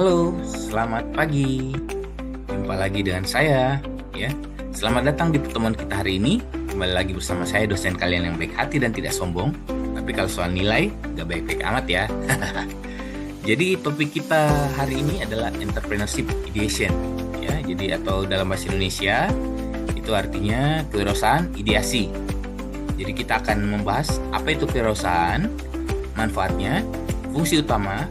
Halo, selamat pagi. Jumpa lagi dengan saya, ya. Selamat datang di pertemuan kita hari ini. Kembali lagi bersama saya, dosen kalian yang baik hati dan tidak sombong. Tapi kalau soal nilai, gak baik-baik amat ya. Jadi topik kita hari ini adalah entrepreneurship ideation, ya. Jadi atau dalam bahasa Indonesia itu artinya kewirausahaan ideasi. Jadi kita akan membahas apa itu kewirausahaan, manfaatnya, fungsi utama,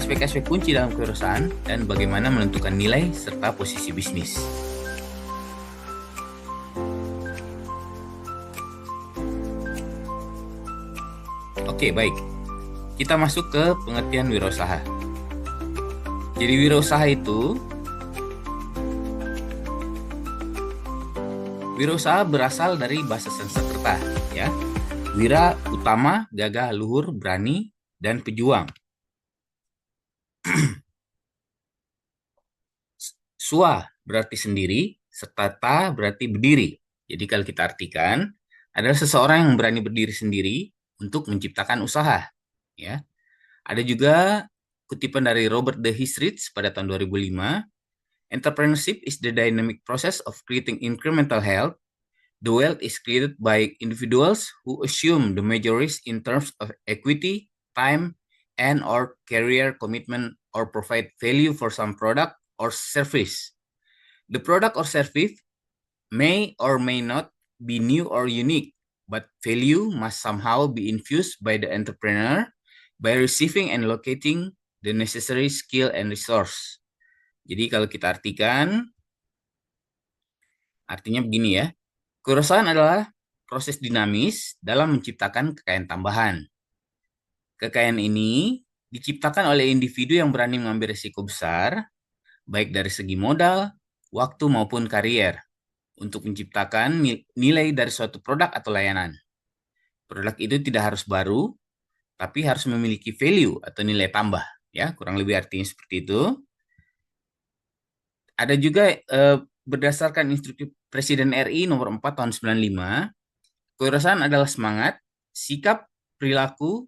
aspek-aspek kunci dalam kewirausahaan, dan bagaimana menentukan nilai serta posisi bisnis. Oke, baik. Kita masuk ke pengertian wirausaha. Jadi wirausaha berasal dari bahasa Sanskerta, ya. Wira utama, gagah, luhur, berani, dan pejuang. Swa berarti sendiri, serta ta berarti berdiri. Jadi kalau kita artikan, adalah seseorang yang berani berdiri sendiri untuk menciptakan usaha. Ya, ada juga kutipan dari Robert D. Hisrich pada tahun 2005. Entrepreneurship is the dynamic process of creating incremental health. The wealth is created by individuals who assume the major risk in terms of equity, time, and or career commitment or provide value for some product or service. The product or service may or may not be new or unique, but value must somehow be infused by the entrepreneur by receiving and locating the necessary skill and resource. Jadi kalau kita artikan, artinya begini ya. Kewirausahaan adalah proses dinamis dalam menciptakan kekayaan tambahan. Kekayaan ini diciptakan oleh individu yang berani mengambil risiko besar, baik dari segi modal, waktu maupun karier, untuk menciptakan nilai dari suatu produk atau layanan. Produk itu tidak harus baru, tapi harus memiliki value atau nilai tambah. Ya, kurang lebih artinya seperti itu. Ada juga berdasarkan instruksi Presiden RI nomor 4 tahun 95, kewirausahaan adalah semangat, sikap, perilaku,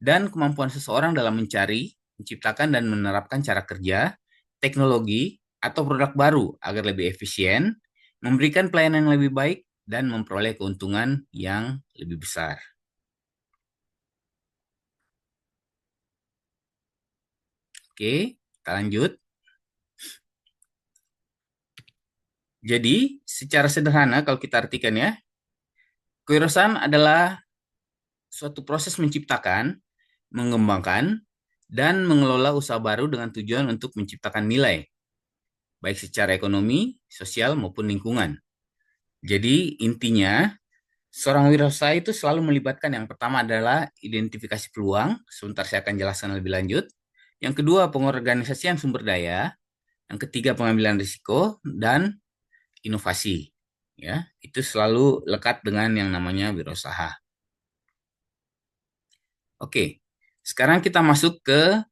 dan kemampuan seseorang dalam mencari, menciptakan, dan menerapkan cara kerja, teknologi, atau produk baru agar lebih efisien, memberikan pelayanan yang lebih baik, dan memperoleh keuntungan yang lebih besar. Oke, kita lanjut. Jadi, secara sederhana kalau kita artikan ya, kewirausahaan adalah suatu proses menciptakan, mengembangkan, dan mengelola usaha baru dengan tujuan untuk menciptakan nilai, baik secara ekonomi, sosial, maupun lingkungan. Jadi intinya, seorang wirausaha itu selalu melibatkan yang pertama adalah identifikasi peluang, sebentar saya akan jelaskan lebih lanjut. Yang kedua, pengorganisasian sumber daya. Yang ketiga, pengambilan risiko, dan inovasi. Ya, itu selalu lekat dengan yang namanya wirausaha. Oke, sekarang kita masuk ke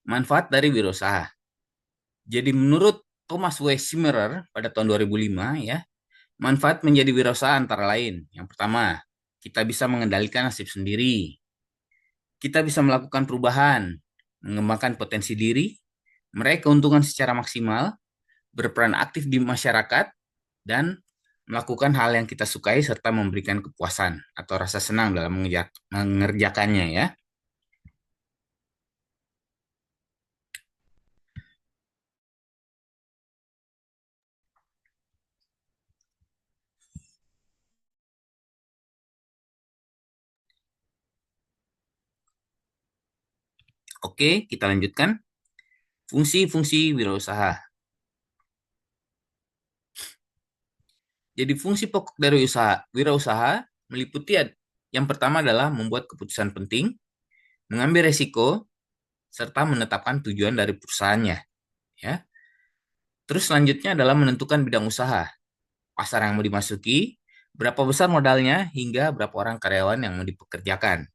manfaat dari wirausaha. Jadi menurut Thomas W. Schimmerer pada tahun 2005 ya, manfaat menjadi wirausaha antara lain. Yang pertama, kita bisa mengendalikan nasib sendiri. Kita bisa melakukan perubahan, mengembangkan potensi diri, meraih keuntungan secara maksimal, berperan aktif di masyarakat, dan melakukan hal yang kita sukai serta memberikan kepuasan atau rasa senang dalam mengerjakannya ya. Oke, kita lanjutkan. Fungsi-fungsi wirausaha. Jadi fungsi pokok dari wirausaha meliputi yang pertama adalah membuat keputusan penting, mengambil resiko, serta menetapkan tujuan dari perusahaannya. Ya. Terus selanjutnya adalah menentukan bidang usaha, pasar yang mau dimasuki, berapa besar modalnya, hingga berapa orang karyawan yang mau dipekerjakan.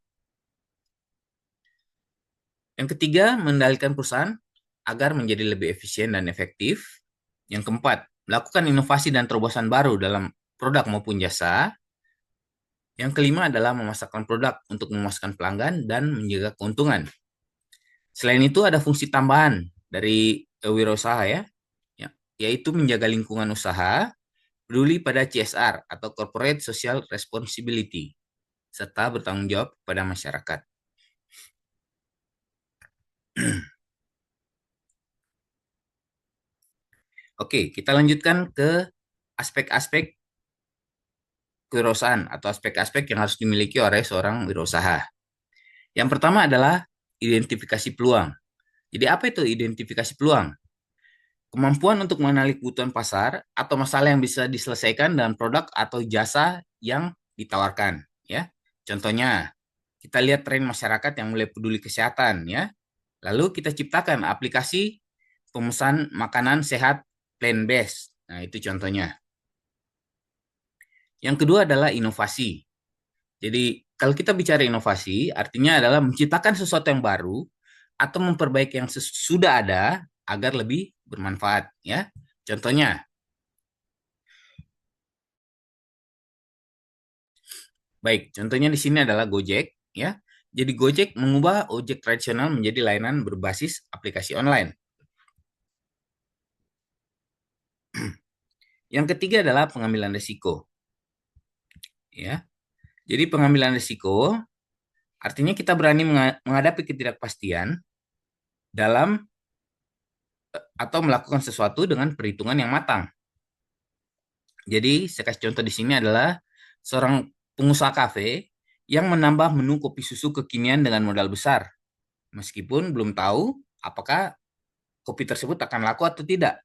Yang ketiga, mengendalikan perusahaan agar menjadi lebih efisien dan efektif. Yang keempat, melakukan inovasi dan terobosan baru dalam produk maupun jasa. Yang kelima adalah memasarkan produk untuk memuaskan pelanggan dan menjaga keuntungan. Selain itu ada fungsi tambahan dari wirausaha ya, ya, yaitu menjaga lingkungan usaha, peduli pada CSR atau Corporate Social Responsibility, serta bertanggung jawab pada masyarakat. Oke, kita lanjutkan ke aspek-aspek kewirausahaan atau aspek-aspek yang harus dimiliki oleh seorang wirausaha. Yang pertama adalah identifikasi peluang. Jadi apa itu identifikasi peluang? Kemampuan untuk mengenali kebutuhan pasar atau masalah yang bisa diselesaikan dengan produk atau jasa yang ditawarkan, ya. Contohnya, kita lihat tren masyarakat yang mulai peduli kesehatan, ya. Lalu kita ciptakan aplikasi pemesan makanan sehat plant-based. Nah, itu contohnya. Yang kedua adalah inovasi. Jadi, kalau kita bicara inovasi, artinya adalah menciptakan sesuatu yang baru atau memperbaiki yang sudah ada agar lebih bermanfaat, ya. Contohnya, baik, contohnya di sini adalah Gojek, ya. Jadi Gojek mengubah ojek tradisional menjadi layanan berbasis aplikasi online. Yang ketiga adalah pengambilan risiko, ya. Jadi pengambilan risiko artinya kita berani menghadapi ketidakpastian dalam atau melakukan sesuatu dengan perhitungan yang matang. Jadi saya kasih contoh di sini adalah seorang pengusaha kafe yang menambah menu kopi susu kekinian dengan modal besar, meskipun belum tahu apakah kopi tersebut akan laku atau tidak.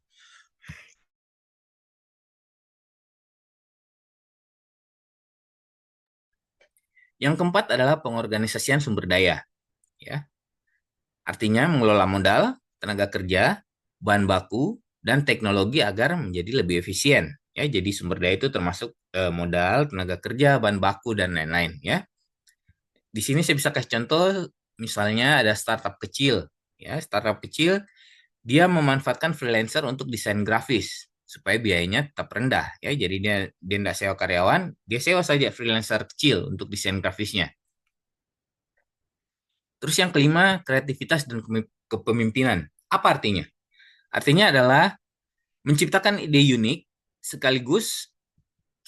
Yang keempat adalah pengorganisasian sumber daya, ya. Artinya mengelola modal, tenaga kerja, bahan baku, dan teknologi agar menjadi lebih efisien. Ya, jadi sumber daya itu termasuk modal, tenaga kerja, bahan baku, dan lain-lain. Ya, di sini saya bisa kasih contoh, misalnya ada startup kecil. Ya, startup kecil dia memanfaatkan freelancer untuk desain grafis supaya biayanya tetap rendah. Ya, jadi dia tidak sewa karyawan, dia sewa saja freelancer kecil untuk desain grafisnya. Terus yang kelima, kreativitas dan kepemimpinan. Apa artinya? Artinya adalah menciptakan ide unik sekaligus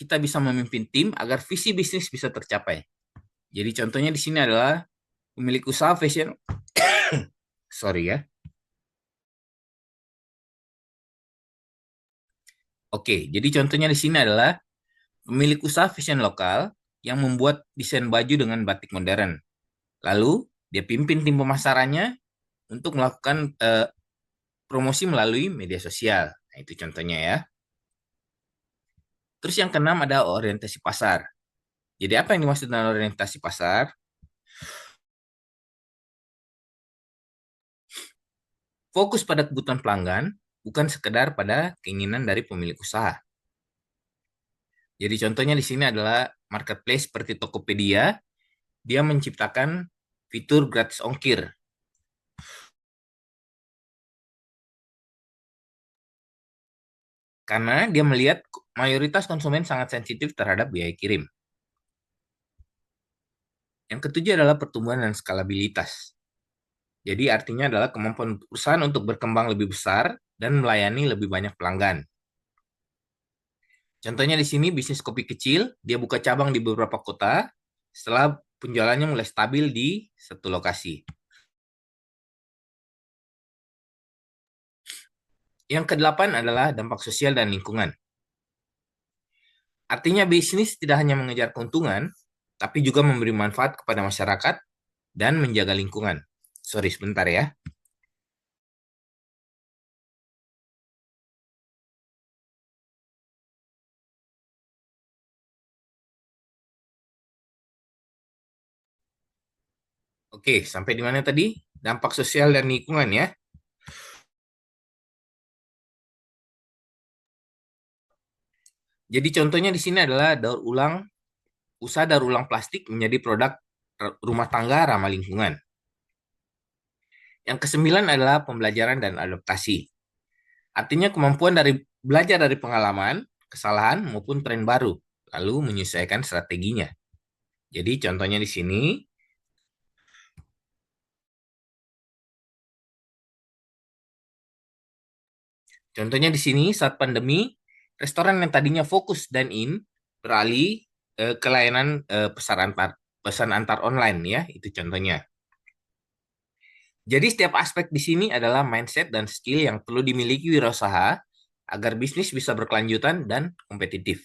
kita bisa memimpin tim agar visi bisnis bisa tercapai. Jadi contohnya di sini adalah pemilik usaha fashion, sorry ya. Oke, jadi contohnya di sini adalah pemilik usaha fashion lokal yang membuat desain baju dengan batik modern. Lalu dia pimpin tim pemasarannya untuk melakukan promosi melalui media sosial. Nah, itu contohnya ya. Terus yang keenam ada orientasi pasar. Jadi apa yang dimaksud dengan orientasi pasar? Fokus pada kebutuhan pelanggan, bukan sekedar pada keinginan dari pemilik usaha. Jadi contohnya di sini adalah marketplace seperti Tokopedia, dia menciptakan fitur gratis ongkir. Karena dia melihat mayoritas konsumen sangat sensitif terhadap biaya kirim. Yang ketujuh adalah pertumbuhan dan skalabilitas. Jadi artinya adalah kemampuan perusahaan untuk berkembang lebih besar dan melayani lebih banyak pelanggan. Contohnya di sini bisnis kopi kecil, dia buka cabang di beberapa kota setelah penjualannya mulai stabil di satu lokasi. Yang kedelapan adalah dampak sosial dan lingkungan. Artinya bisnis tidak hanya mengejar keuntungan, tapi juga memberi manfaat kepada masyarakat dan menjaga lingkungan. Sorry, sebentar ya. Oke, sampai di mana tadi? Dampak sosial dan lingkungan ya. Jadi contohnya di sini adalah usaha daur ulang plastik menjadi produk rumah tangga ramah lingkungan. Yang kesembilan adalah pembelajaran dan adaptasi. Artinya kemampuan dari belajar dari pengalaman, kesalahan maupun tren baru, lalu menyesuaikan strateginya. Jadi contohnya di sini Contohnya di sini saat pandemi, restoran yang tadinya fokus dine-in beralih ke layanan pesan antar online ya, itu contohnya. Jadi setiap aspek di sini adalah mindset dan skill yang perlu dimiliki wirausaha agar bisnis bisa berkelanjutan dan kompetitif,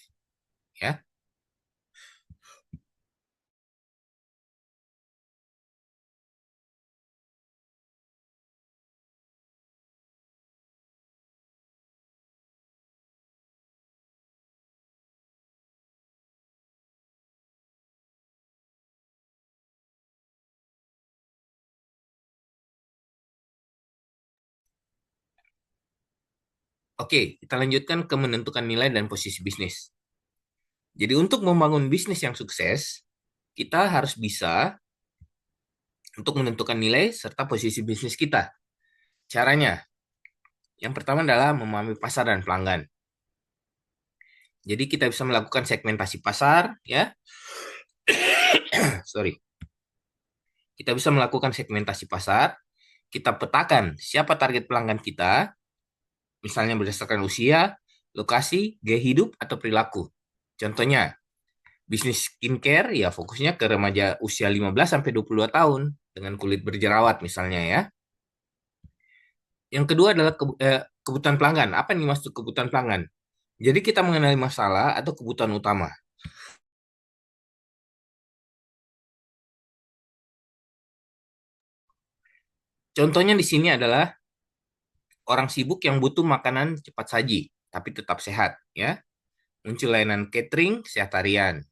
ya. Oke, kita lanjutkan ke menentukan nilai dan posisi bisnis. Jadi untuk membangun bisnis yang sukses, kita harus bisa untuk menentukan nilai serta posisi bisnis kita. Caranya, yang pertama adalah memahami pasar dan pelanggan. Jadi kita bisa melakukan segmentasi pasar, ya. Sorry. Kita bisa melakukan segmentasi pasar, kita petakan siapa target pelanggan kita, misalnya berdasarkan usia, lokasi, gaya hidup, atau perilaku. Contohnya, bisnis skincare ya fokusnya ke remaja usia 15 sampai 22 tahun dengan kulit berjerawat misalnya ya. Yang kedua adalah kebutuhan pelanggan. Apa nih maksud kebutuhan pelanggan? Jadi kita mengenali masalah atau kebutuhan utama. Contohnya di sini adalah orang sibuk yang butuh makanan cepat saji tapi tetap sehat ya. Muncul layanan catering sehat harian.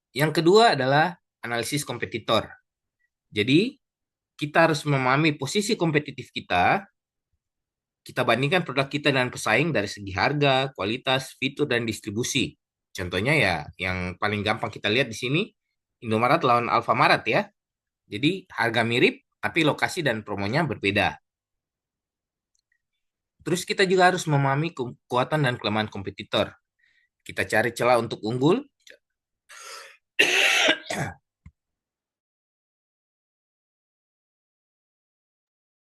Yang kedua adalah analisis kompetitor. Jadi kita harus memahami posisi kompetitif kita bandingkan produk kita dengan pesaing dari segi harga, kualitas, fitur, dan distribusi. Contohnya ya, yang paling gampang kita lihat di sini, Indomaret lawan Alfamaret ya. Jadi harga mirip, tapi lokasi dan promonya berbeda. Terus kita juga harus memahami kekuatan dan kelemahan kompetitor. Kita cari celah untuk unggul,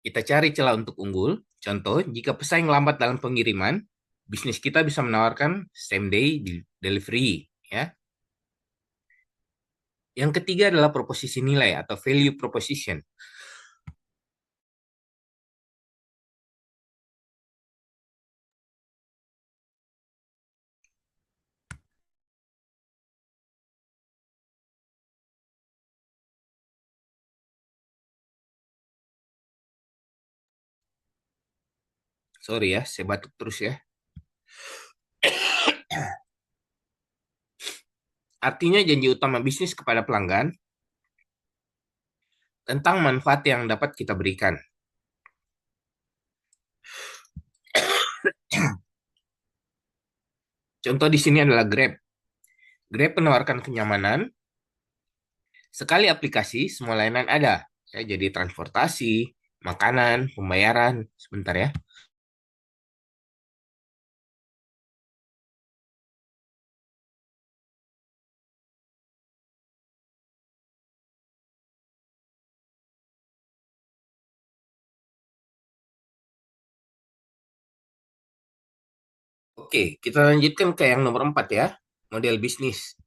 kita cari celah untuk unggul. Contoh, jika pesaing lambat dalam pengiriman, bisnis kita bisa menawarkan same day delivery ya. Yang ketiga adalah proposisi nilai atau value proposition. Sorry ya, saya batuk terus ya. Artinya janji utama bisnis kepada pelanggan tentang manfaat yang dapat kita berikan. Contoh di sini adalah Grab. Grab menawarkan kenyamanan, sekali aplikasi semua layanan ada. Ya, jadi transportasi, makanan, pembayaran. Sebentar ya. Oke, kita lanjutkan ke yang nomor 4 ya, model bisnis.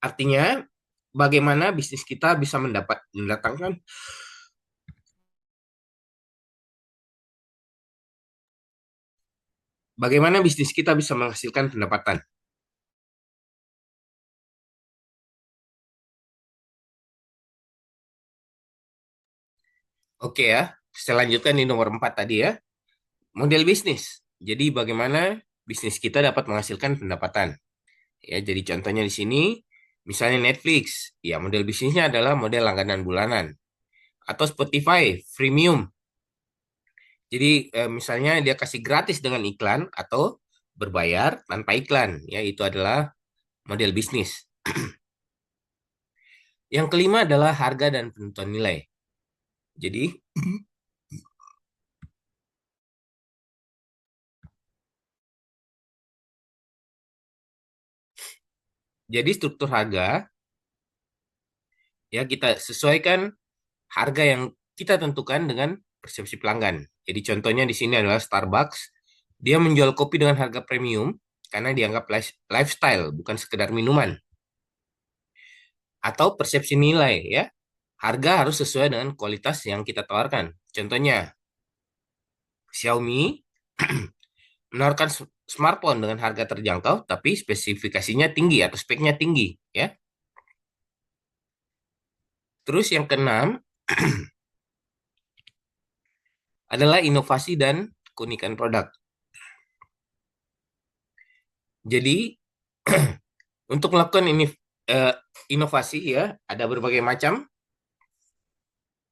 Artinya, bagaimana bisnis kita bisa mendatangkan bagaimana bisnis kita bisa menghasilkan pendapatan. Oke ya, saya lanjutkan di nomor 4 tadi ya, model bisnis. Jadi bagaimana bisnis kita dapat menghasilkan pendapatan. Ya, jadi contohnya di sini, misalnya Netflix, ya model bisnisnya adalah model langganan bulanan. Atau Spotify, freemium. Jadi misalnya dia kasih gratis dengan iklan atau berbayar tanpa iklan. Ya, itu adalah model bisnis. Yang kelima adalah harga dan penentuan nilai. Jadi, jadi struktur harga ya kita sesuaikan harga yang kita tentukan dengan persepsi pelanggan. Jadi contohnya di sini adalah Starbucks. Dia menjual kopi dengan harga premium karena dianggap lifestyle, bukan sekedar minuman. Atau persepsi nilai ya. Harga harus sesuai dengan kualitas yang kita tawarkan. Contohnya, Xiaomi menawarkan smartphone dengan harga terjangkau tapi spesifikasinya tinggi atau speknya tinggi ya. Terus yang keenam adalah inovasi dan keunikan produk. Jadi untuk melakukan ini inovasi ya ada berbagai macam.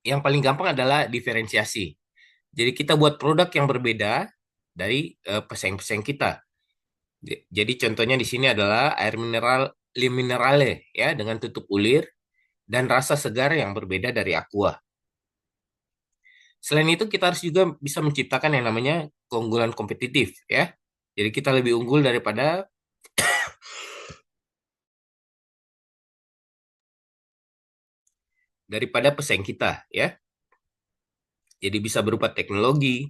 Yang paling gampang adalah diferensiasi. Jadi kita buat produk yang berbeda dari pesaing-pesaing kita. Jadi contohnya di sini adalah air mineral Minerale ya dengan tutup ulir dan rasa segar yang berbeda dari Aqua. Selain itu kita harus juga bisa menciptakan yang namanya keunggulan kompetitif ya. Jadi kita lebih unggul daripada pesaing kita ya. Jadi bisa berupa teknologi,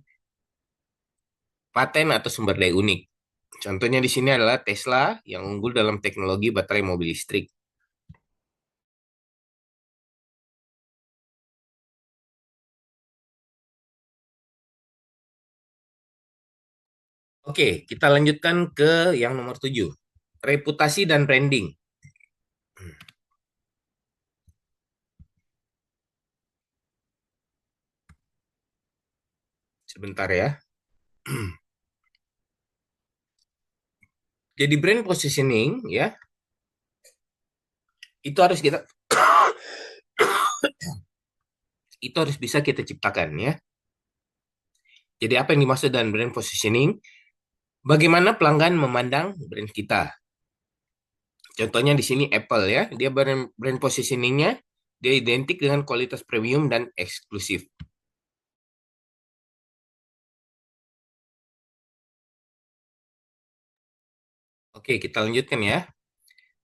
paten atau sumber daya unik. Contohnya di sini adalah Tesla yang unggul dalam teknologi baterai mobil listrik. Oke, kita lanjutkan ke yang nomor 7. Reputasi dan branding. Sebentar ya. Jadi brand positioning ya, itu harus kita itu harus bisa kita ciptakan ya. Jadi apa yang dimaksud dengan brand positioning? Bagaimana pelanggan memandang brand kita? Contohnya di sini Apple ya, dia brand positioningnya dia identik dengan kualitas premium dan eksklusif. Oke, kita lanjutkan ya.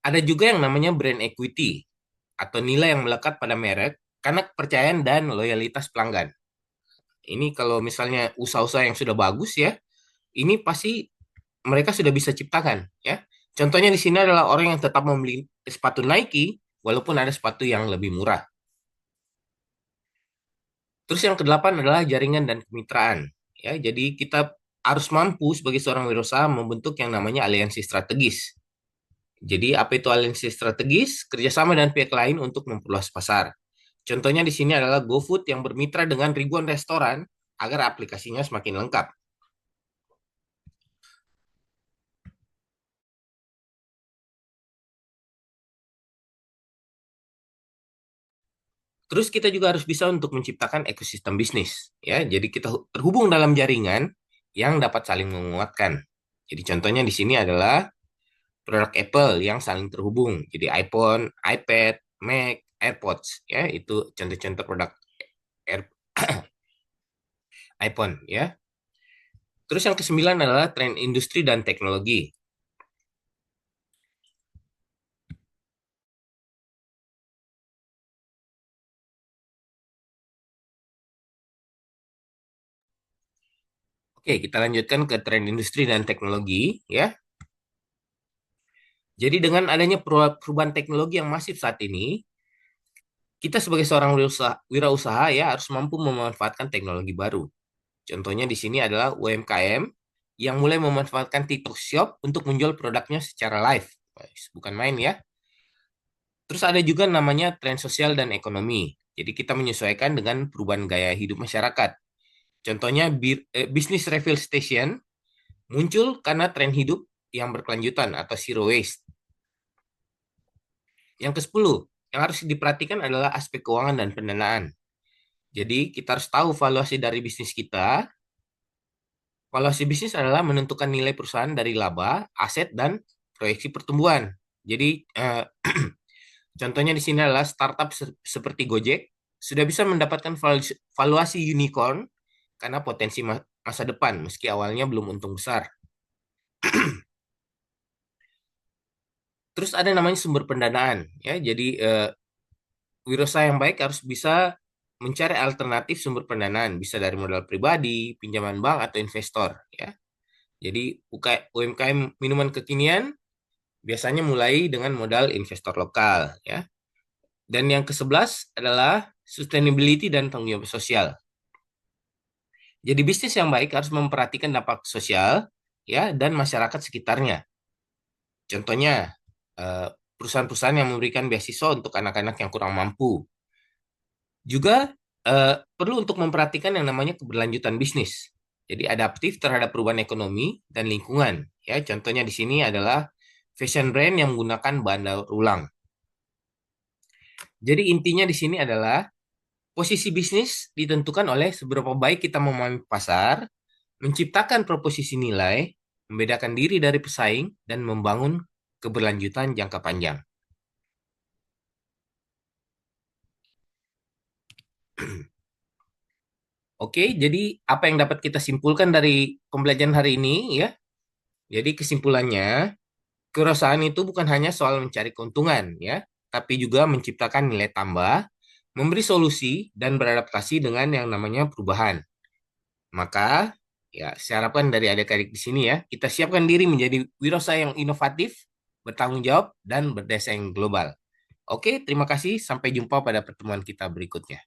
Ada juga yang namanya brand equity atau nilai yang melekat pada merek karena kepercayaan dan loyalitas pelanggan. Ini kalau misalnya usaha-usaha yang sudah bagus ya, ini pasti mereka sudah bisa ciptakan ya. Contohnya di sini adalah orang yang tetap membeli sepatu Nike walaupun ada sepatu yang lebih murah. Terus yang kedelapan adalah jaringan dan kemitraan. Ya, jadi kita harus mampu sebagai seorang wirausaha membentuk yang namanya aliansi strategis. Jadi apa itu aliansi strategis? Kerjasama dengan pihak lain untuk memperluas pasar. Contohnya di sini adalah GoFood yang bermitra dengan ribuan restoran agar aplikasinya semakin lengkap. Terus kita juga harus bisa untuk menciptakan ekosistem bisnis, ya. Jadi kita terhubung dalam jaringan yang dapat saling menguatkan. Jadi contohnya di sini adalah produk Apple yang saling terhubung. Jadi iPhone, iPad, Mac, AirPods, ya. Itu contoh-contoh produk Air- iPhone, ya. Terus yang kesembilan adalah tren industri dan teknologi. Oke, kita lanjutkan ke tren industri dan teknologi, ya. Jadi dengan adanya perubahan teknologi yang masif saat ini, kita sebagai seorang wirausaha ya harus mampu memanfaatkan teknologi baru. Contohnya di sini adalah UMKM yang mulai memanfaatkan TikTok Shop untuk menjual produknya secara live. Bukan main ya. Terus ada juga namanya tren sosial dan ekonomi. Jadi kita menyesuaikan dengan perubahan gaya hidup masyarakat. Contohnya bisnis refill station muncul karena tren hidup yang berkelanjutan atau zero waste. Yang ke-10, yang harus diperhatikan adalah aspek keuangan dan pendanaan. Jadi kita harus tahu valuasi dari bisnis kita. Valuasi bisnis adalah menentukan nilai perusahaan dari laba, aset, dan proyeksi pertumbuhan. Jadi contohnya di sini adalah startup seperti Gojek sudah bisa mendapatkan valuasi unicorn karena potensi masa depan meski awalnya belum untung besar. Terus ada namanya sumber pendanaan ya. Jadi wirausaha yang baik harus bisa mencari alternatif sumber pendanaan, bisa dari modal pribadi, pinjaman bank, atau investor, ya. Jadi UMKM minuman kekinian biasanya mulai dengan modal investor lokal, ya. Dan yang ke-11 adalah sustainability dan tanggung jawab sosial. Jadi bisnis yang baik harus memperhatikan dampak sosial, ya, dan masyarakat sekitarnya. Contohnya, eh, perusahaan-perusahaan yang memberikan beasiswa untuk anak-anak yang kurang mampu. Juga perlu untuk memperhatikan yang namanya keberlanjutan bisnis. Jadi adaptif terhadap perubahan ekonomi dan lingkungan. Ya, contohnya di sini adalah fashion brand yang menggunakan bahan daur ulang. Jadi intinya di sini adalah posisi bisnis ditentukan oleh seberapa baik kita memahami pasar, menciptakan proposisi nilai, membedakan diri dari pesaing, dan membangun keberlanjutan jangka panjang. Oke, jadi apa yang dapat kita simpulkan dari pembelajaran hari ini ya? Jadi kesimpulannya, kewirausahaan itu bukan hanya soal mencari keuntungan ya, tapi juga menciptakan nilai tambah, memberi solusi dan beradaptasi dengan yang namanya perubahan. Maka ya saya harapkan dari adik-adik di sini ya, kita siapkan diri menjadi wirausaha yang inovatif, bertanggung jawab dan berdesain global. Oke, terima kasih. Sampai jumpa pada pertemuan kita berikutnya.